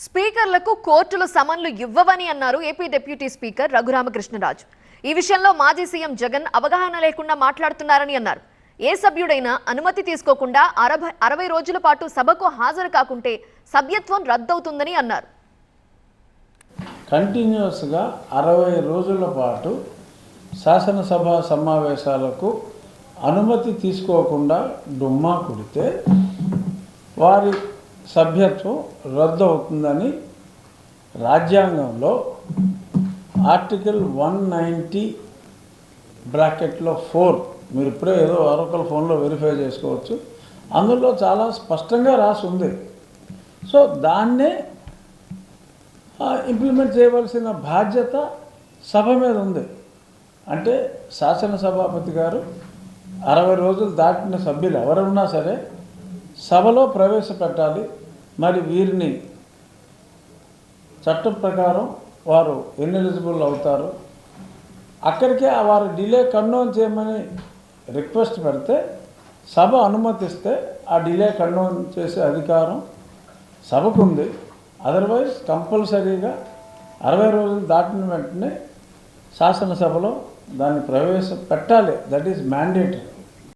స్పీకర్లకు కోర్టులు సమన్లు ఇవ్వవని అన్నారు AP deputy speaker Raghuramakrishnaraju. ఈ విషయంలో మాజీ సీఎం జగన్ అవగాహన లేకుండా మాట్లాడుతున్నారని అన్నారు. ఏ సభ్యుడైనా అనుమతి తీసుకోకుండా 60 రోజుల పాటు సభకు హాజరు కాకుంటే సభ్యత్వం రద్దవుతుందని అన్నారు. కంటిన్యూస్గా 60 రోజుల పాటు శాసనసభ సమావేశాలకు అనుమతి తీసుకోకుండా డుమ్మా కొడితే వారి సభ్యత్వం రద్దు అవుతుందని రాజ్యాంగంలో ఆర్టికల్ 190(4) మీరు ఇప్పుడే ఏదో ఆరోకల ఫోన్లో వెరిఫై చేసుకోవచ్చు. అందులో చాలా స్పష్టంగా రాసి ఉంది. సో దాన్నే ఇంప్లిమెంట్ చేయవలసిన బాధ్యత సభ మీద ఉంది. అంటే శాసనసభాపతి గారు 60 రోజులు దాటిన సభ్యులు ఎవరున్నా సరే సభలో ప్రవేశపెట్టాలి. మరి వీరిని చట్టం ప్రకారం వారు ఇన్ఎలిజిబుల్ అవుతారు. అక్కడికే వారు డిలే కన్ఫర్మ్ చేయమని రిక్వెస్ట్ పెడితే సభ అనుమతిస్తే ఆ డిలే కన్ఫర్మ్ చేసే అధికారం సభకు ఉంది. అదర్వైజ్ కంపల్సరీగా 60 రోజులు దాటిన వెంటనే శాసనసభలో దాన్ని ప్రవేశపెట్టాలి. That is mandatory.